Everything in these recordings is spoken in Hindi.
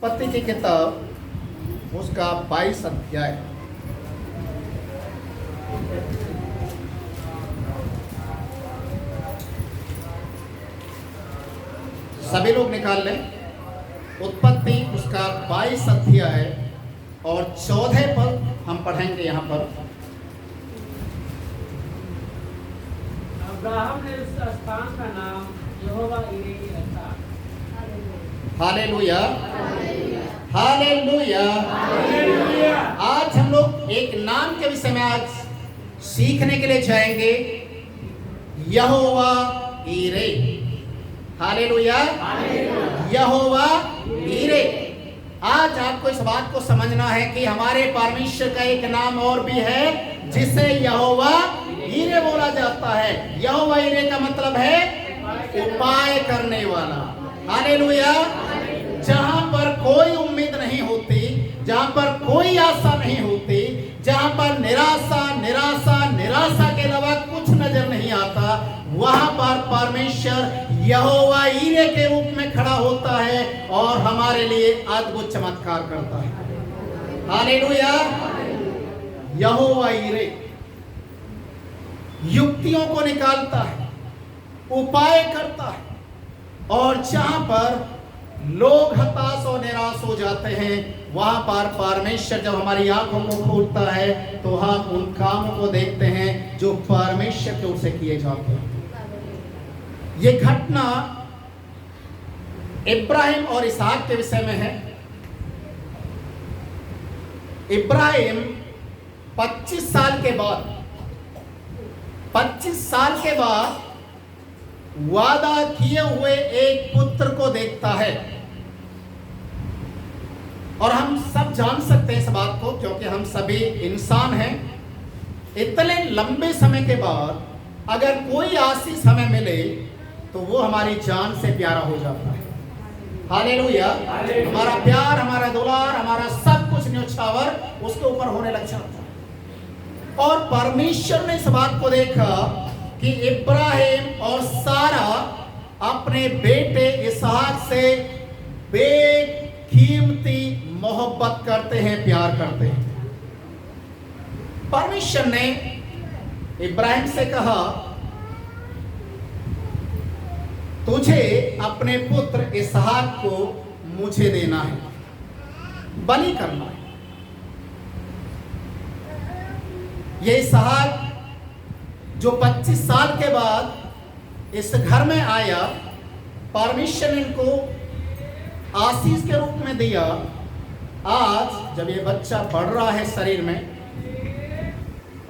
उत्पत्ति की किताब उसका 22 अध्याय। सभी लोग निकाल लें। उत्पत्ति उसका 22 अध्याय और 14 पर हम पढ़ेंगे। यहाँ पर अब्राहम ने उस स्थान का नाम यहोवा यीरे रखा। Hallelujah, hallelujah. आज हम लोग एक नाम के विषय में आज सीखने के लिए जाएंगे, यहोवा यीरे। हालेलुया, यहोवा यीरे। आज आपको इस बात को समझना है कि हमारे परमेश्वर का एक नाम और भी है जिसे यहोवा यीरे बोला जाता है। यहोवा यीरे का मतलब है उपाय करने वाला। हालेलुया। जहां पर कोई उम्मीद नहीं होती, जहां पर कोई आशा नहीं होती, जहां पर निराशा निराशा निराशा के अलावा कुछ नजर नहीं आता, वहां पर परमेश्वर यहोवा यीरे के रूप में खड़ा होता है और हमारे लिए अद्भुत चमत्कार करता है। हालेलुया। यहोवा यीरे युक्तियों को निकालता है, उपाय करता है, और जहां पर लोग हताश और निराश हो जाते हैं, वहां पर परमेश्वर जब हमारी आंखों को खोलता है तो हम उन कामों को देखते हैं जो परमेश्वर की ओर से किए जाते हैं। ये घटना इब्राहिम और इसहाक के विषय में है। इब्राहिम 25 साल के बाद वादा किए हुए एक पुत्र को देखता है। और हम सब जान सकते हैं इस बात को, क्योंकि हम सभी इंसान हैं। इतने लंबे समय के बाद अगर कोई आशीष हमें मिले तो वो हमारी जान से प्यारा हो जाता है। हालेलुया। हमारा प्यार, हमारा दुलार, हमारा सब कुछ न्योछावर उसके ऊपर होने लग जाता है। और परमेश्वर ने इस बात को देखा कि इब्राहिम और सारा अपने बेटे इसहाक से बेकीमती मोहब्बत करते हैं, प्यार करते हैं। परमेश्वर ने इब्राहिम से कहा, तुझे अपने पुत्र इसहाक को मुझे देना है, बलि करना है। ये इसहाक जो 25 साल के बाद इस घर में आया, परमेश्वर ने इनको आशीष के रूप में दिया। आज जब ये बच्चा बढ़ रहा है शरीर में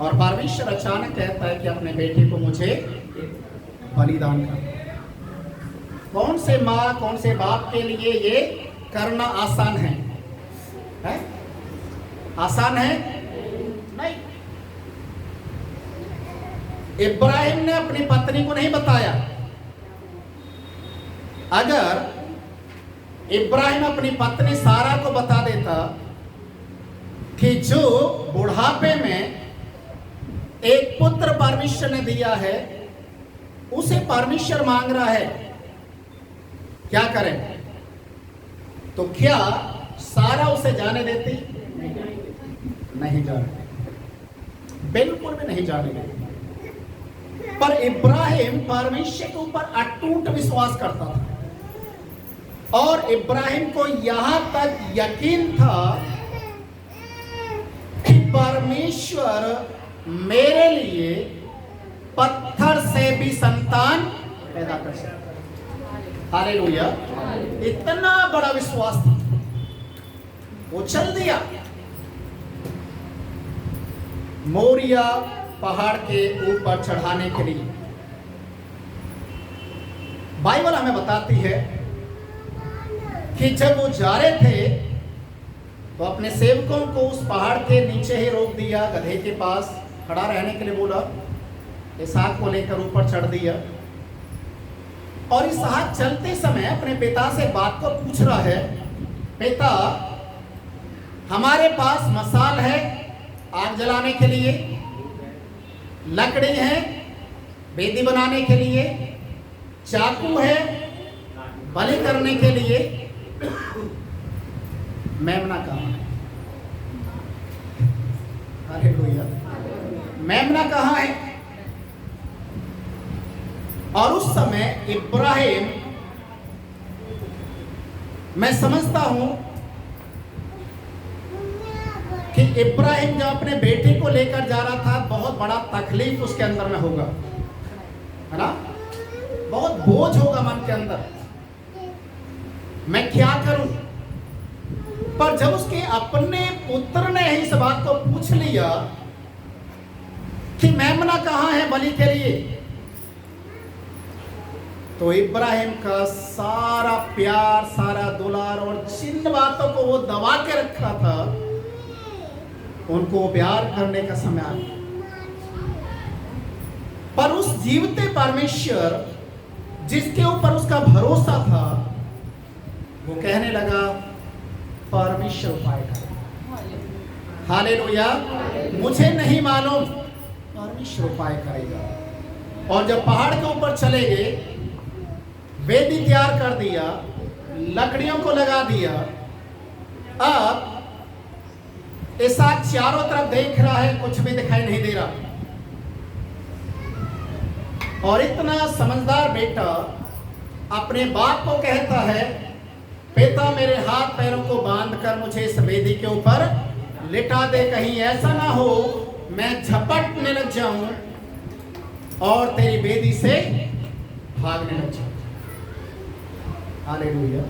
और परमेश्वर अचानक कहता है कि अपने बेटे को मुझे बलिदान कर। कौन से माँ, कौन से बाप के लिए ये करना आसान है? आसान है? नहीं। इब्राहिम ने अपनी पत्नी को नहीं बताया। अगर इब्राहिम अपनी पत्नी सारा को बता देता कि जो बुढ़ापे में एक पुत्र परमेश्वर ने दिया है, उसे परमेश्वर मांग रहा है, क्या करें? तो क्या सारा उसे जाने देती? नहीं जाने, बिल्कुल भी नहीं जाने देती। पर इब्राहिम परमेश्वर के ऊपर अटूट विश्वास करता था और इब्राहिम को यहां तक यकीन था कि परमेश्वर मेरे लिए पत्थर से भी संतान पैदा कर सकता है। हालेलुया। इतना बड़ा विश्वास था, वो चल दिया मोरिया पहाड़ के ऊपर चढ़ाने के लिए। बाइबल हमें बताती है कि जब वो जा रहे थे तो अपने सेवकों को उस पहाड़ के नीचे ही रोक दिया, गधे के पास खड़ा रहने के लिए बोला। इसहाक को लेकर ऊपर चढ़ दिया और इसहाक चलते समय अपने पिता से बात को पूछ रहा है, पिता हमारे पास मसाल है आग जलाने के लिए, लकड़ी है बेदी बनाने के लिए, चाकू है बलि करने के लिए, मेमना कहाँ है? हालेलुया। मेमना कहाँ है? और उस समय इब्राहिम, मैं समझता हूं कि इब्राहिम जब अपने बेटे को लेकर जा रहा था, बहुत बड़ा तकलीफ उसके अंदर में होगा, है ना? बहुत बोझ होगा मन के अंदर, मैं क्या करूं? पर जब उसके अपने पुत्र ने इस बात को पूछ लिया कि मेमना कहाँ है बलि के लिए, तो इब्राहिम का सारा प्यार, सारा दुलार और जिन बातों को वो दबा के रखा था, उनको प्यार करने का समय आ गया। पर उस जीवते परमेश्वर जिसके ऊपर उसका भरोसा था, वो कहने लगा परमेश्वर उपाय करेगा। हालेलुया। मुझे नहीं मालूम, परमेश्वर उपाय करेगा। और जब पहाड़ के ऊपर चले गए, वेदी तैयार कर दिया, लकड़ियों को लगा दिया। अब इसहाक चारों तरफ देख रहा है, कुछ भी दिखाई नहीं दे रहा। और इतना समझदार बेटा अपने बाप को कहता है, पिता मेरे हाथ पैरों को बांध कर मुझे इस वेदी के ऊपर लिटा दे, कहीं ऐसा ना हो मैं झपटने लग जाऊं और तेरी वेदी से भागने लग जाऊं। Hallelujah,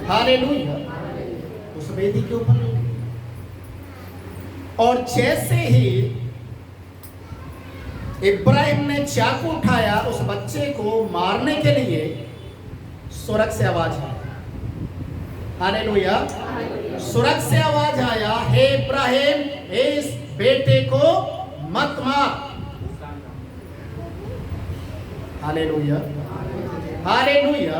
hallelujah. उस वेदी के ऊपर और जैसे ही इब्राहिम ने चाकू उठाया उस बच्चे को मारने के लिए, स्वर्ग से आवाज आई। हालेलुया। स्वर्ग से आवाज आया, हे इब्राहिम, इस बेटे को मत मार। Hallelujah, hallelujah.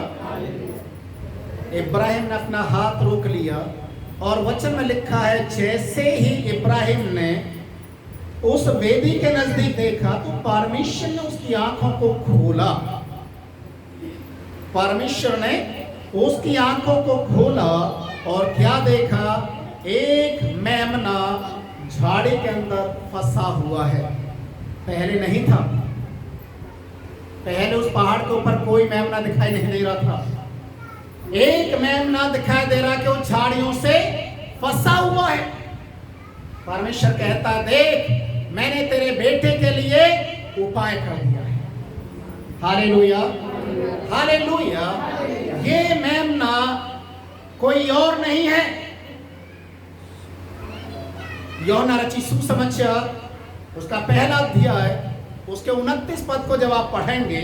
इब्राहिम ने अपना हाथ रोक लिया और वचन में लिखा है, जैसे ही इब्राहिम ने उस वेदी के नजदीक देखा तो परमेश्वर ने उसकी आंखों को खोला। परमेश्वर ने उसकी आंखों को खोला और क्या देखा? एक मेमना झाड़ी के अंदर फंसा हुआ है। पहले नहीं था, पहले उस पहाड़ के ऊपर कोई मेमना दिखाई नहीं दे रहा था। एक मेमना दिखाई दे रहा कि वो झाड़ियों से फंसा हुआ है। परमेश्वर कहता, देख मैंने तेरे बेटे के लिए उपाय कर दिया है। Hallelujah, hallelujah. ये मेमना कोई और नहीं है। यूहन्ना रचित सुसमाचार उसका पहला अध्याय उसके 29 पद को जब आप पढ़ेंगे,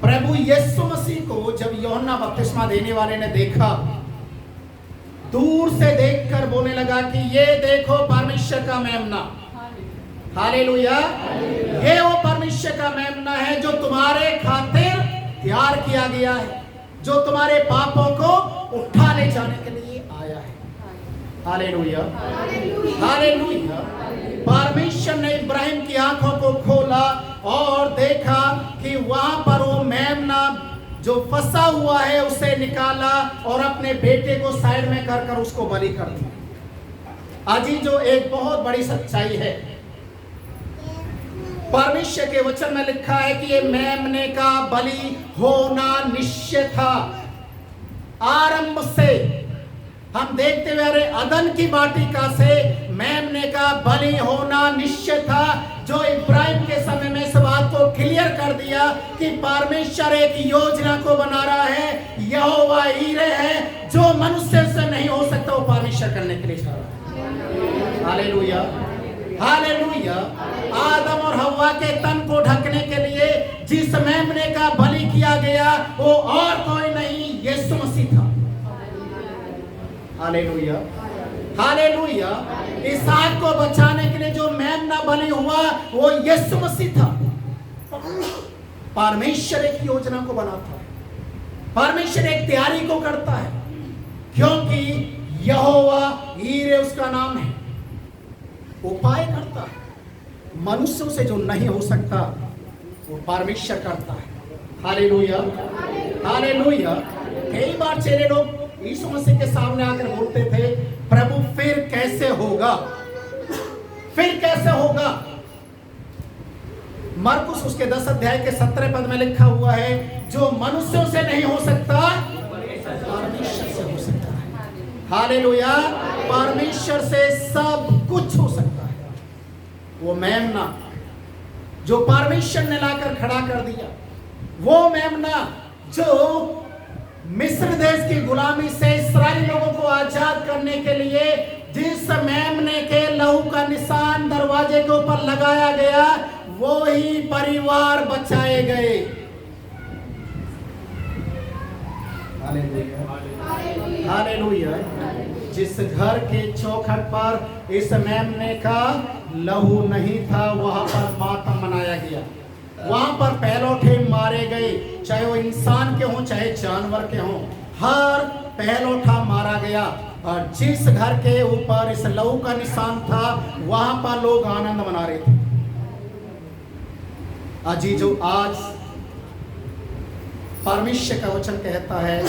प्रभु यीशु मसीह को जब यूहन्ना बपतिस्मा देने वाले ने देखा, दूर से देखकर बोलने लगा कि ये देखो परमेश्वर का मेमना। हालेलुया। ये वो परमेश्वर का मेमना है जो तुम्हारे खातिर तैयार किया गया है, जो तुम्हारे पापों को उठा ले जाने के लिए आया है। Hallelujah, hallelujah. परमेश्वर ने इब्राहिम की आंखों को खोला और देखा कि वहां पर वो मेमना जो फंसा हुआ है उसे निकाला और अपने बेटे को साइड में कर कर उसको बलि कर दिया। अजी जो एक बहुत बड़ी सच्चाई है, परमेश्वर के वचन में लिखा है कि ये मेमने का बलि होना निश्चय था। आरंभ से हम देखते हुए अरे अदन की वाटिका से मेमने का बलि होना निश्चय था, जो इब्राहिम के समय में इस बात को क्लियर कर दिया कि परमेश्वर एक योजना को बना रहा है। यहोवा ईरे है, जो मनुष्य से नहीं हो सकता वो परमेश्वर करने के लिए चाह रहा है। Hallelujah, hallelujah. आदम और हव्वा के तन को ढकने के लिए जिस मेमने का बलि किया गया वो और कोई नहीं, यीशु मसीह था। Hallelujah, hallelujah. इसहाक को बचाने के लिए जो मेमना बलि हुआ वो यीशु मसीह था। परमेश्वर एक योजना को बनाता है, परमेश्वर एक तैयारी को करता है, क्योंकि यहोवा ईरे उसका नाम है। उपाय करता है, मनुष्यों से जो नहीं हो सकता वो परमेश्वर करता है। Hallelujah, hallelujah. कई बार चेले लोग यीशु मसीह के सामने आकर बोलते थे, प्रभु फिर कैसे होगा, फिर कैसे होगा। मरकुस उसके 10 अध्याय के 17 पद में लिखा हुआ है, जो मनुष्यों से नहीं हो सकता परमेश्वर से हो सकता है। हालेलुया। परमेश्वर से सब कुछ हो सकता है। वो मेमना जो परमेश्वर ने लाकर खड़ा कर दिया, वो मेमना जो मिस्र देश की गुलामी से इस्राएली लोगों को आजाद करने के लिए जिस मेमने के लहू का निशान दरवाजे के ऊपर लगाया गया, वो ही परिवार बचाए गए। हालेलुया। जिस घर के चौखट पर इस मेमने का लहू नहीं था, वहां पर मातम मनाया गया, वहां पर पहलौठे मारे गए, चाहे वो इंसान के हों चाहे जानवर के हों, हर पहलौठा मारा गया। और जिस घर के ऊपर इस लहू का निशान था, वहां पर लोग आनंद मना रहे थे। अजीजों, आज परमेश्वर का वचन कहता है,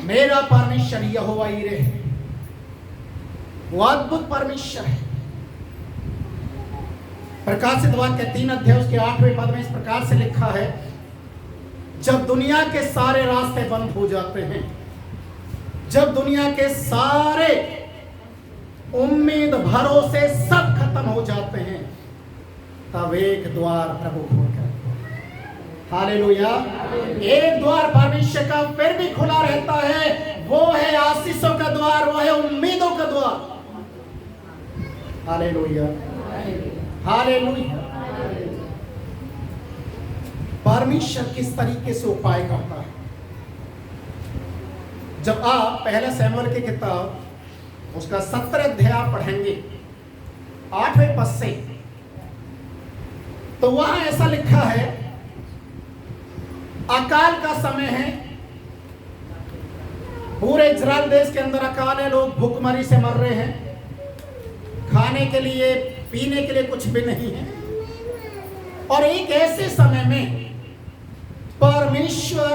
मेरा परमेश्वर यहोवा यीरे है। वो अद्भुत परमेश्वर है। प्रकाशित वाक्य 3 अध्याय उसके 8वें पद में इस प्रकार से लिखा है, जब दुनिया के सारे रास्ते बंद हो जाते हैं, जब दुनिया के सारे उम्मीद भरोसे सब खत्म हो जाते हैं, तब एक द्वार प्रभु खोलकर, हालेलुया, एक द्वार परमेश्वर का फिर भी खुला रहता है। वो है आशीषों का द्वार, वो है उम्मीदों का द्वार। Hallelujah, hallelujah. परमेश्वर किस तरीके से उपाय करता है। जब आप पहले शमूएल की किताब उसका 17 अध्याय पढ़ेंगे 8वें पद से, तो वहां ऐसा लिखा है, अकाल का समय है, पूरे इजराइल देश के अंदर अकाल है, लोग भूखमरी से मर रहे हैं, खाने के लिए पीने के लिए कुछ भी नहीं है। और एक ऐसे समय में परमेश्वर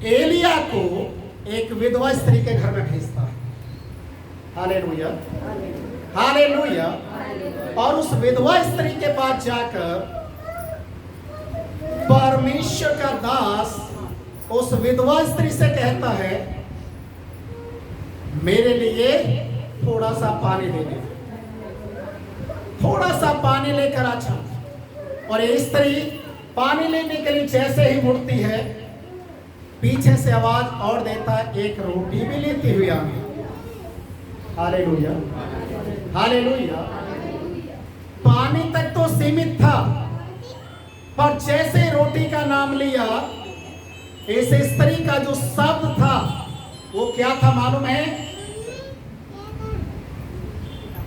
एलिया को एक विधवा स्त्री के घर में भेजता है। Hallelujah, hallelujah. और उस विधवा स्त्री के पास जाकर परमेश्वर का दास उस विधवा स्त्री से कहता है, मेरे लिए थोड़ा सा पानी दे दे, थोड़ा सा पानी लेकर आ जा। और ये स्त्री पानी लेने के लिए जैसे ही मुड़ती है, पीछे से आवाज और देता, एक रोटी भी लेती हुई आ गई। Hallelujah, hallelujah. पानी तक तो सीमित था, पर जैसे रोटी का नाम लिया, इस स्त्री का जो शब्द था वो क्या था मालूम है?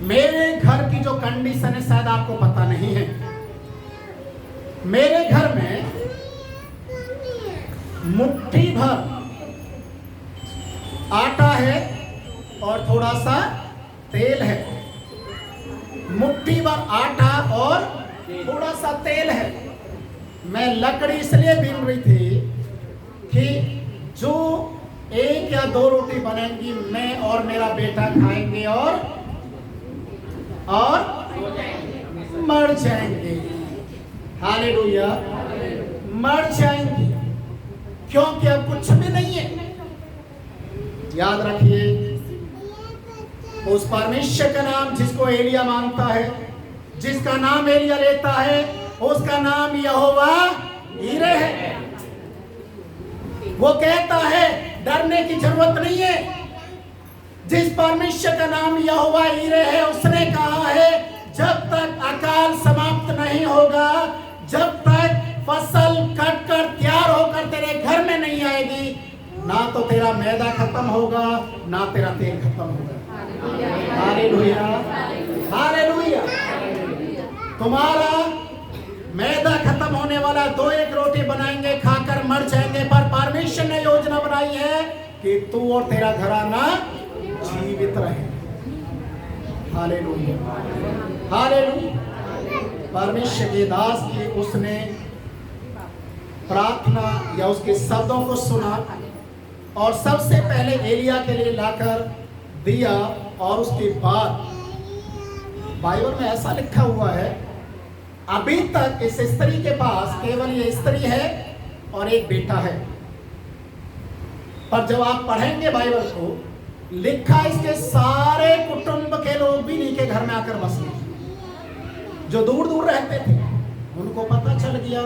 मेरे घर की जो कंडीशन है शायद आपको पता नहीं है। मेरे घर में मुट्ठी भर आटा है और थोड़ा सा तेल है। मुट्ठी भर आटा और थोड़ा सा तेल है। मैं लकड़ी इसलिए बीन रही थी कि जो 1 या 2 रोटी बनेंगी, मैं और मेरा बेटा खाएंगे और मर जाएंगे। हालेलुया, मर जाएंगे, क्योंकि अब कुछ भी नहीं है। याद रखिए, उस परमेश्वर का नाम जिसको एलिया मानता है, जिसका नाम एलिया लेता है, उसका नाम यहोवा यीरे है। वो कहता है डरने की जरूरत नहीं है। जिस परमेश्वर का नाम यहोवा यीरे है, उसने कहा है जब तक अकाल समाप्त नहीं होगा, जब तक फसल कट कर तैयार होकर तेरे घर में नहीं आएगी, ना तो तेरा मैदा खत्म होगा, ना तेरा तेल खत्म होगा। Hallelujah, hallelujah. तुम्हारा मैदा खत्म होने वाला, 2-1 रोटी बनाएंगे, खाकर मर जाएंगे, पर परमेश्वर ने योजना बनाई है कि तू और तेरा घराना जीवित रहे। Hallelujah, hallelujah. परमेश्वर के दास की उसने प्रार्थना या उसके शब्दों को सुना और सबसे पहले एलिया के लिए लाकर दिया। और उसके बाद बाइबल में ऐसा लिखा हुआ है, अभी तक इस स्त्री के पास केवल ये स्त्री है और एक बेटा है। पर जब आप पढ़ेंगे बाइबल को, लिखा इसके सारे कुटुंब के लोग भी इन्हीं के घर में आकर बस गए। जो दूर दूर रहते थे उनको पता चल गया,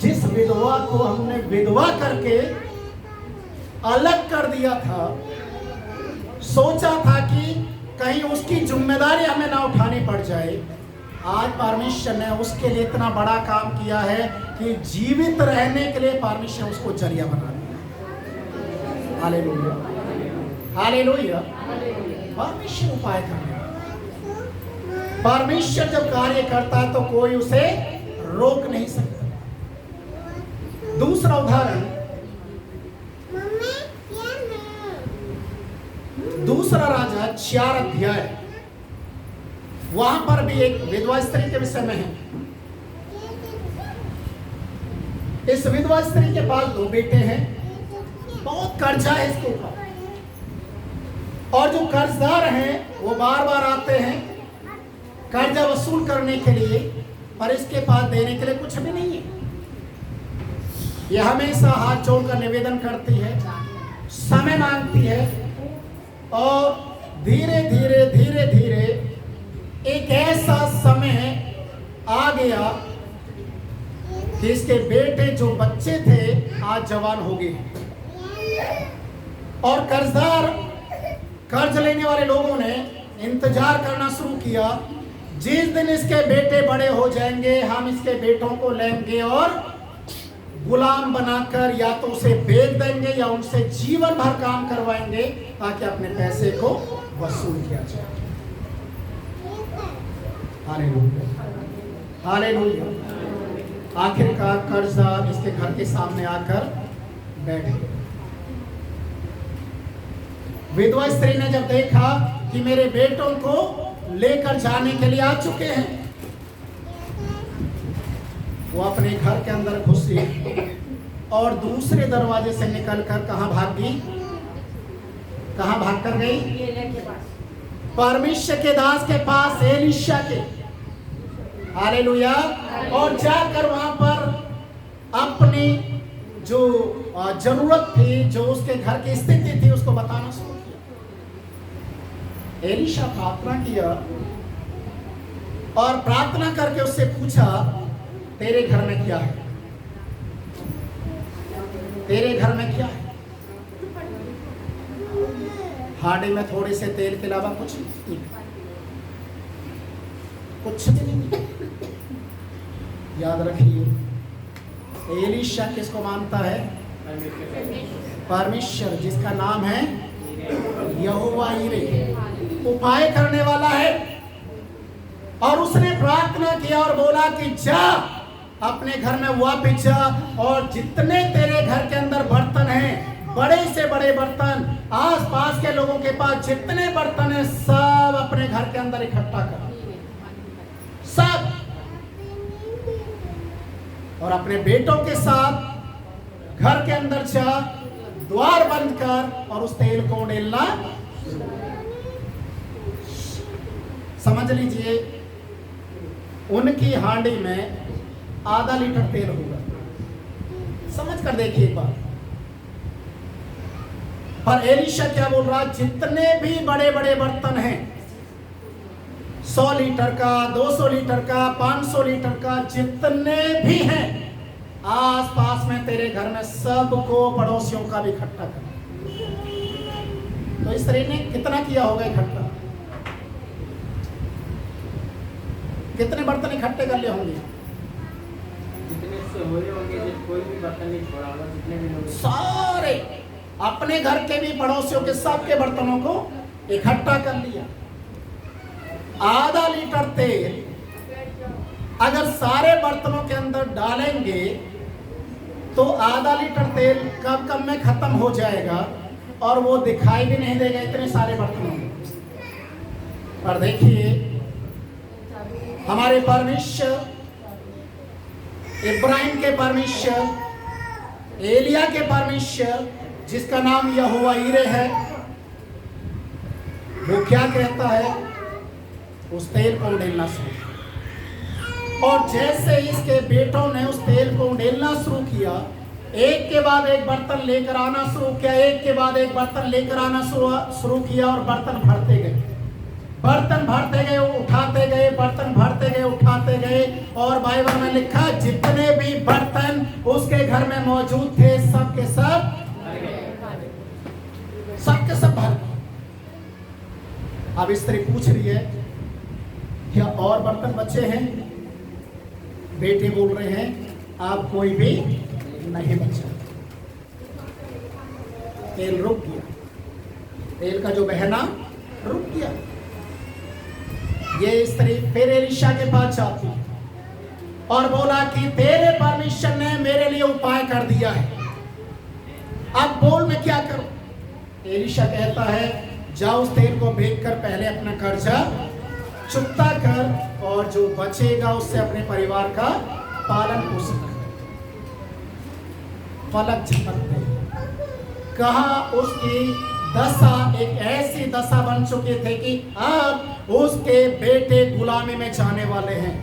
जिस विधवा को हमने विधवा करके अलग कर दिया था, सोचा था कि कहीं उसकी जिम्मेदारी हमें ना उठानी पड़ जाए। आज परमेश्वर ने उसके लिए इतना बड़ा काम किया है कि जीवित रहने के लिए परमेश्वर उसको जरिया बना दिया। Hallelujah, hallelujah. परमेश्वर उपाय करने, परमेश्वर जब कार्य करता है तो कोई उसे रोक नहीं सकता। दूसरा उदाहरण, दूसरा राजा 4 अध्याय, वहां पर भी एक विधवा स्त्री के विषय में है। इस विधवा स्त्री के पास 2 बेटे हैं, बहुत कर्जा है इसके ऊपर, और जो कर्जदार हैं वो बार बार आते हैं कर्जा वसूल करने के लिए, पर इसके पास देने के लिए कुछ भी नहीं है। ये हमेशा हाथ जोड़कर निवेदन करती है, समय मांगती है, और धीरे धीरे धीरे धीरे एक ऐसा समय आ गया कि इसके बेटे जो बच्चे थे आज जवान हो गए, और कर्जदार, कर्ज लेने वाले लोगों ने इंतजार करना शुरू किया, जिस दिन इसके बेटे बड़े हो जाएंगे हम इसके बेटों को लेंगे और गुलाम बनाकर या तो उसे बेच देंगे या उनसे जीवन भर काम करवाएंगे ताकि अपने पैसे को वसूल किया जाए। Hallelujah, hallelujah. आखिरकार कर्जदार इसके घर के सामने आकर बैठ गए। विधवा स्त्री ने जब देखा कि मेरे बेटों को लेकर जाने के लिए आ चुके हैं, वो अपने घर के अंदर घुसी और दूसरे दरवाजे से निकलकर कहां भाग गई? कहां भाग कर गई? परमेश्वर के दास के पास, एलीशा के। हालेलुया। और जाकर वहां पर अपनी जो जरूरत थी, जो उसके घर की स्थिति थी, उसको बताना शुरू किया। एलीशा प्रार्थना किया और प्रार्थना करके उससे पूछा, तेरे घर में क्या है? तेरे घर में क्या है? हांडी में थोड़े से तेल के अलावा कुछ नहीं, कुछ भी नहीं। याद रखिए, एलीशा किसको मानता है? परमेश्वर, जिसका नाम है यहोवा यीरे, उपाय करने वाला है। और उसने प्रार्थना किया और बोला कि जा अपने घर में वापस जा, और जितने तेरे घर के अंदर बर्तन हैं, बड़े से बड़े बर्तन, आसपास के लोगों के पास जितने बर्तन हैं, सब अपने घर के अंदर इकट्ठा कर, सब, और अपने बेटों के साथ घर के अंदर जा, द्वार बंद कर और उस तेल को डालना। समझ लीजिए, उनकी हांडी में आधा लीटर तेल होगा। समझ कर देखिए एक बार। पर एलीशा क्या बोल रहा? जितने भी बड़े बड़े बर्तन हैं, 100 लीटर का, 200 लीटर का, 500 लीटर का, जितने भी हैं आस पास में तेरे घर में, सबको, पड़ोसियों का भी इकट्ठा कर। तो इस तरह ने कितना किया होगा इकट्ठा? कितने बर्तन इकट्ठे कर लिए होंगे? जितने से हुए होंगे, कोई भी बर्तन नहीं छोड़ा होगा, जितने भी लोग, सारे अपने घर के भी, पड़ोसियों के, सबके बर्तनों को इकट्ठा कर लिया। आधा लीटर तेल अगर सारे बर्तनों के अंदर डालेंगे तो आधा लीटर तेल कब कब में खत्म हो जाएगा और वो दिखाई भी नहीं देगा इतने सारे बर्तनों में। पर देखिए, हमारे परमेश्वर, इब्राहिम के परमेश्वर, एलिया के परमेश्वर, जिसका नाम यहोवा यीरे है, वो क्या कहता है? उस तेल को उंडेलना शुरू। और जैसे इसके बेटों ने उस तेल को उंडेलना शुरू किया, एक के बाद एक बर्तन लेकर आना शुरू किया, एक के बाद एक बर्तन लेकर आना शुरू किया, और बर्तन भरते गए, बर्तन भरते गए, उठाते गए, बर्तन भरते गए, उठाते गए। और बाइबल में लिखा, जितने भी बर्तन उसके घर में मौजूद थे, सब के सब भर गए। अब स्त्री पूछ रही है, क्या और बर्तन बचे हैं? बेटे बोल रहे हैं, आप कोई भी नहीं बचा। तेल रुक गया, तेल का जो बहना रुक गया। ये स्त्री फिर एलीशा के पास जाती और बोला कि तेरे परमेश्वर ने मेरे लिए उपाय कर दिया है, अब बोल मैं क्या करूं? एलीशा कहता है, जाओ उस तेल को बेचकर पहले अपना कर्जा चुकता कर, और जो बचेगा उससे अपने परिवार का पालन पोषण कर। पलक झपकते कहा उसकी दशा एक ऐसी दशा बन चुकी थी कि अब उसके बेटे गुलामी में जाने वाले हैं,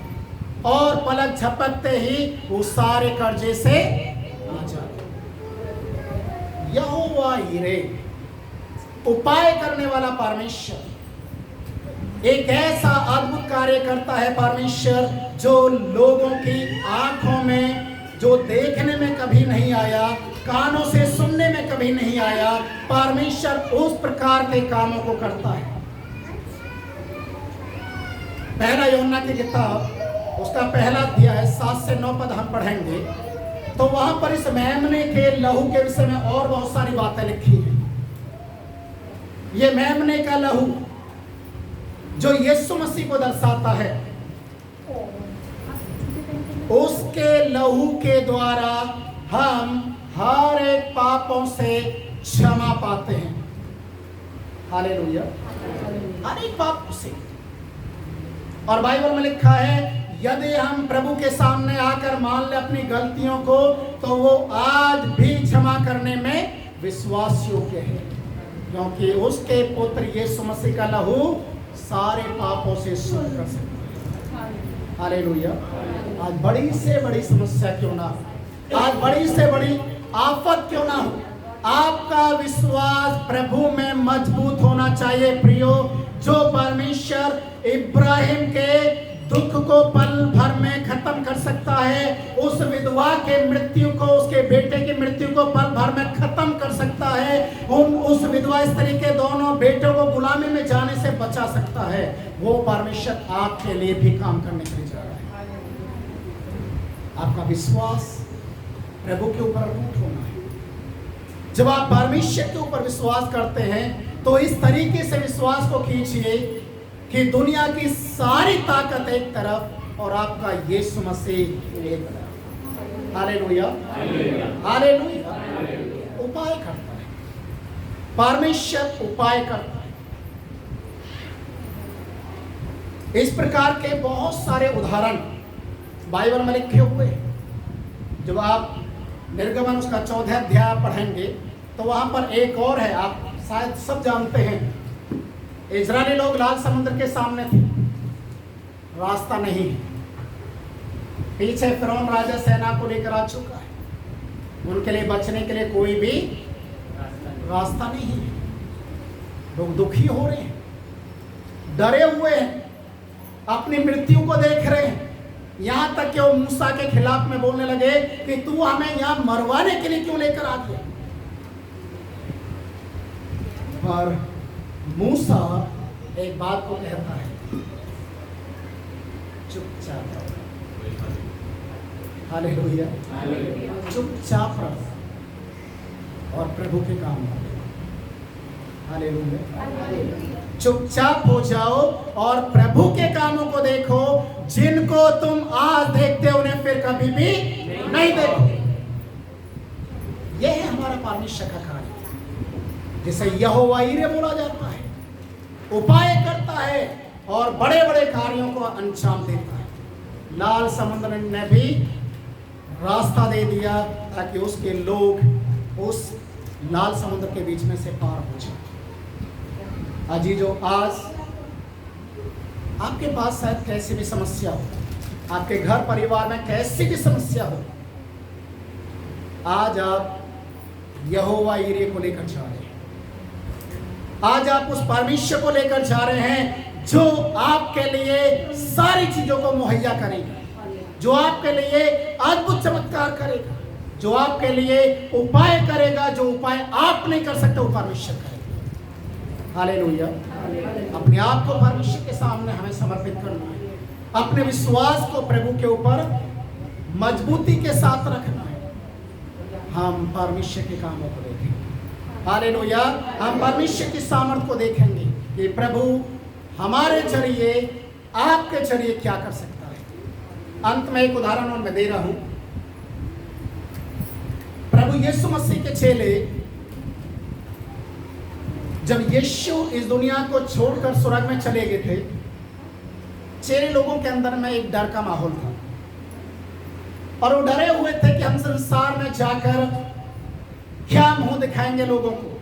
और पलक झपकते ही वो सारे कर्जे से आ जाए। यहोवा यीरे, उपाय करने वाला परमेश्वर, एक ऐसा अद्भुत कार्य करता है परमेश्वर, जो लोगों की आंखों में जो देखने में कभी नहीं आया, कानों से सुनने में कभी नहीं आया, परमेश्वर उस प्रकार के कामों को करता है। पहला यूहन्ना की किताब, उसका पहला अध्याय 7 से 9 पद हम पढ़ेंगे, तो वहां पर इस मेमने के लहू के विषय में और बहुत सारी बातें लिखी हैं। ये मेमने का लहू जो यीशु मसीह को दर्शाता है, उसके लहू के द्वारा हम हर एक पापों से क्षमा पाते हैं। हालेलुया, हर एक पाप से। और बाइबल में लिखा है, यदि हम प्रभु के सामने आकर मान ले अपनी गलतियों को, तो वो आज भी क्षमा करने में विश्वास योग्य है, क्योंकि उसके पुत्र यीशु मसीह का लहू सारे पापों से शुद्ध कर सकता है। हालेलुया। आज बड़ी से बड़ी समस्या क्यों ना हो, आज बड़ी से बड़ी आफत क्यों ना हो, आपका विश्वास प्रभु में मजबूत होना चाहिए प्रियो। जो परमेश्वर इब्राहिम के दुख को पल भर में खत्म कर सकता है, उस विधवा के मृत्यु को, उसके बेटे की मृत्यु को पल भर में खत्म कर सकता है, उस विधवा स्त्री के दोनों बेटों को गुलामी में जाने से बचा सकता है, वो परमेश्वर आपके लिए भी काम करने के लिए जा रहा है। आपका विश्वास प्रभु के ऊपर अटूट होना है। जब आप परमेश्वर के ऊपर विश्वास करते हैं, तो इस तरीके से विश्वास को खींचिए कि दुनिया की सारी ताकत एक तरफ और आपका यीशु मसीह एक तरफ। Hallelujah, hallelujah. उपाय करता है परमेश्वर, उपाय करता है। इस प्रकार के बहुत सारे उदाहरण बाइबल में लिखे हुए हैं। जब आप निर्गमन उसका 14 अध्याय पढ़ेंगे, तो वहां पर एक और है, आप शायद सब जानते हैं। इजरायली लोग लाल समुद्र के सामने थे, रास्ता नहीं है, पीछे फिरौन राजा सेना को लेकर आ चुका है, उनके लिए बचने के लिए कोई भी रास्ता नहीं है। लोग दुखी हो रहे हैं, डरे हुए हैं, अपनी मृत्यु को देख रहे हैं, यहां तक कि वो मूसा के खिलाफ में बोलने लगे कि तू हमें यहां मरवाने के लिए क्यों लेकर आ गया। पर मूसा एक बात को कहता है, चुपचाप रहो। हालेलुया, चुपचाप रहो और प्रभु के काम करो। हालेलुया, चुपचाप हो जाओ और प्रभु के कामों को देखो, जिनको तुम आज देखते हो उन्हें फिर कभी भी नहीं देखो। यह है हमारा परमेश्वर का कार्य, जिसे यहोवा यीरे बोला जाता है। उपाय करता है और बड़े बड़े कार्यों को अंजाम देता है। लाल समुद्र ने भी रास्ता दे दिया ताकि उसके लोग उस लाल समुद्र के बीच में से पार हो जाए। अजीजों, आज आपके पास शायद कैसी भी समस्या हो, आपके घर परिवार में कैसी भी समस्या हो, आज आप यहोवा यीरे को लेकर जा रहे हैं। आज आप उस परमेश्वर को लेकर जा रहे हैं जो आपके लिए सारी चीजों को मुहैया करेगा, जो आपके लिए अद्भुत चमत्कार करेगा, जो आपके लिए उपाय करेगा। जो उपाय आप नहीं कर सकते वो परमेश्वर करेगा। हालेलुया। अपने आप को परमेश्वर के सामने हमें समर्पित करना है, अपने विश्वास को प्रभु के ऊपर मजबूती के साथ रखना है। हम परमेश्वर के कामों को देखेंगे। हालेलुया। हम परमेश्वर की सामर्थ को देखेंगे कि प्रभु हमारे जरिए, आपके जरिए क्या कर सकता है। अंत में एक उदाहरण मैं दे रहा हूं। प्रभु यीशु मसीह के चेले जब यीशु इस दुनिया को छोड़कर स्वर्ग में चले गए थे, चेले लोगों के अंदर में एक डर का माहौल था और वो डरे हुए थे कि हम संसार में जाकर क्या मुंह दिखाएंगे लोगों को,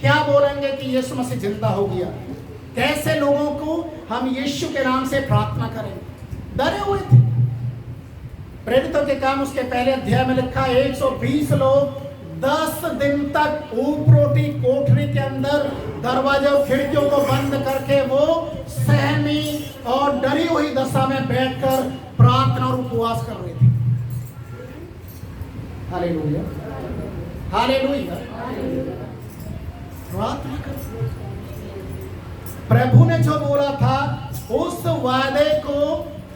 क्या बोलेंगे कि यीशु मसीह जिंदा हो गया, कैसे लोगों को हम यीशु के नाम से प्रार्थना करेंगे। डरे हुए थे। प्रेरितों के काम उसके पहले अध्याय में लिखा 120 लोग 10 दिन तक ऊपरोटी कोठरी के अंदर दरवाजे और खिड़कियों को बंद करके वो सहमी और डरी हुई दशा में बैठकर प्रार्थना और उपवास कर रहे थे। Hallelujah, hallelujah. प्रार्थना कर, प्रभु ने जो बोला था उस वादे को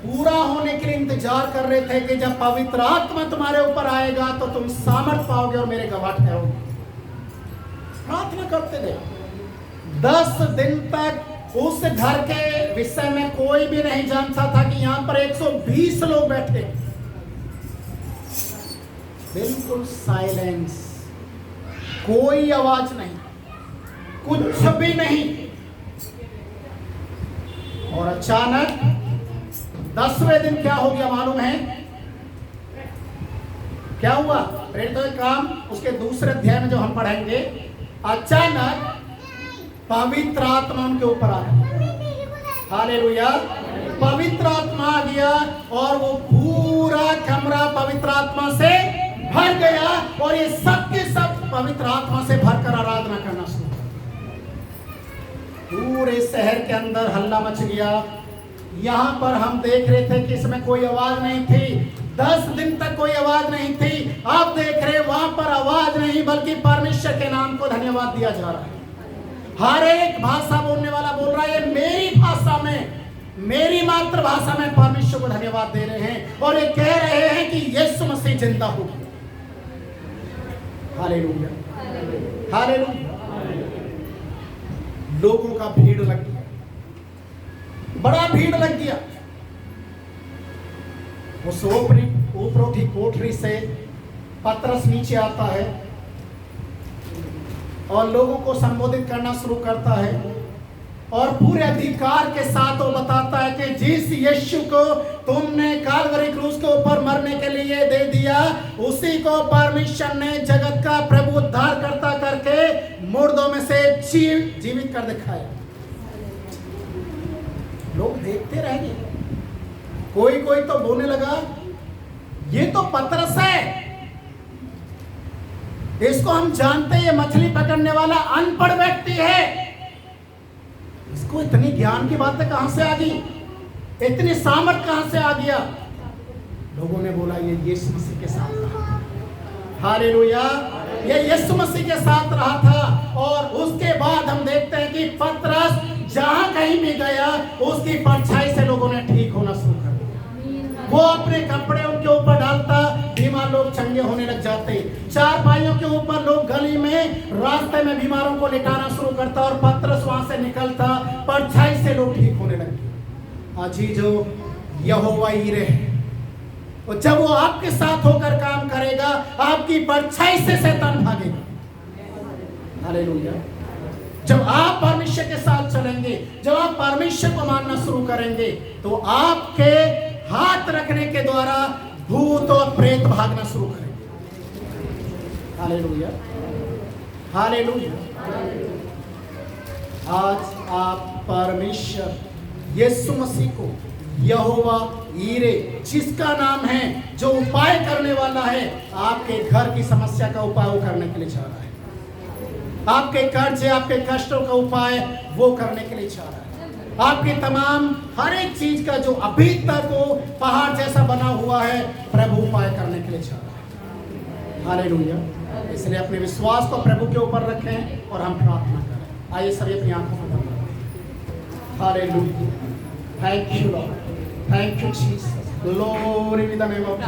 पूरा होने के लिए इंतजार कर रहे थे कि जब पवित्र आत्मा तुम्हारे ऊपर आएगा तो तुम सामर्थ पाओगे और मेरे गवाह ठहरोगे। प्रार्थना करते थे। 10 दिन तक उस घर के विषय में कोई भी नहीं जानता था कि यहां पर 120 लोग बैठे। बिल्कुल साइलेंस, कोई आवाज नहीं, कुछ भी नहीं। और अचानक 10वें दिन क्या हो गया मालूम है? क्या हुआ? प्रेरितों के काम उसके दूसरे अध्याय में जो हम पढ़ेंगे, अचानक पवित्र आत्मा उनके ऊपर आ गया। हालेलुया। पवित्र आत्मा आ गया और वो पूरा कमरा पवित्र आत्मा से भर गया और ये सब के सब पवित्र आत्मा से भरकर आराधना करना शुरू कर। पूरे शहर के अंदर हल्ला मच गया। यहां पर हम देख रहे थे कि इसमें कोई आवाज नहीं थी। 10 दिन तक कोई आवाज नहीं थी। आप देख रहे वहां पर आवाज नहीं, बल्कि परमेश्वर के नाम को धन्यवाद दिया जा रहा है। हर एक भाषा बोलने वाला बोल रहा है, ये मेरी भाषा में, मेरी मातृभाषा में परमेश्वर को धन्यवाद दे रहे हैं और ये कह रहे हैं कि यीशु मसीह जिंदा हो गया। Hallelujah, hallelujah. लोगों का भीड़ लग गया, बड़ा भीड़ लग गया। उस ऊपरोटी कोठरी से पतरस नीचे आता है और लोगों को संबोधित करना शुरू करता है और पूरे अधिकार के साथ वो बताता है कि जिस यीशु को तुमने कालवरी क्रूस के ऊपर मरने के लिए दे दिया, उसी को परमेश्वर ने जगत का प्रभु उद्धार करता करके मुर्दों में से जीवित कर दिखाया। लोग देखते रह गए। कोई कोई तो बोलने लगा, ये तो पतरस है, इसको हम जानते हैं, ये मछली पकड़ने वाला अनपढ़ व्यक्ति है, इसको इतनी ज्ञान की बातें कहां से आ गई, इतनी सामर्थ कहां से आ गया। लोगों ने बोला ये यीशु मसीह के साथ रहा। हालेलुया, ये यीशु मसीह के साथ रहा था। और उसके बाद हम देखते हैं कि पतरस जहां कहीं भी गया, उसकी परछाई से लोगों ने ठीक होना शुरू कर दिया। वो अपने कपड़े उनके ऊपर डालता, बीमार लोग चंगे होने लग जाते। चारपाइयों के ऊपर लोग गली में, रास्ते में बीमारों को लिटाना शुरू करता और पतरस वहां से निकलता, परछाई से लोग ठीक होने लगे। अजीजों, यहोवा यीरे है, और जब वो आपके साथ होकर काम करेगा, आपकी परछाई से शैतान भागेगा। हालेलुया। जब आप परमेश्वर के साथ चलेंगे, जब आप परमेश्वर को मानना शुरू करेंगे, तो आपके हाथ रखने के द्वारा भूत और प्रेत भागना शुरू करेंगे। हालेलुया। हालेलुया। आज आप परमेश्वर यीशु मसीह को यहोवा ईरे, जिसका नाम है, जो उपाय करने वाला है, आपके घर की समस्या का उपाय वो करने के लिए चाह रहा है। आपके कर्ज, आपके कष्टों का उपाय वो करने के लिए चाह रहा है। आपके तमाम हर एक चीज का जो अभी तक वो पहाड़ जैसा बना हुआ है, प्रभु उपाय करने के लिए चाह रहा है। हालेलुया। इसलिए अपने विश्वास को प्रभु के ऊपर रखें और हम प्रार्थना करें। आइए सभी अपनी आंखों को बंद करें। Hallelujah. Thank you Lord, thank you Jesus, glory to the name of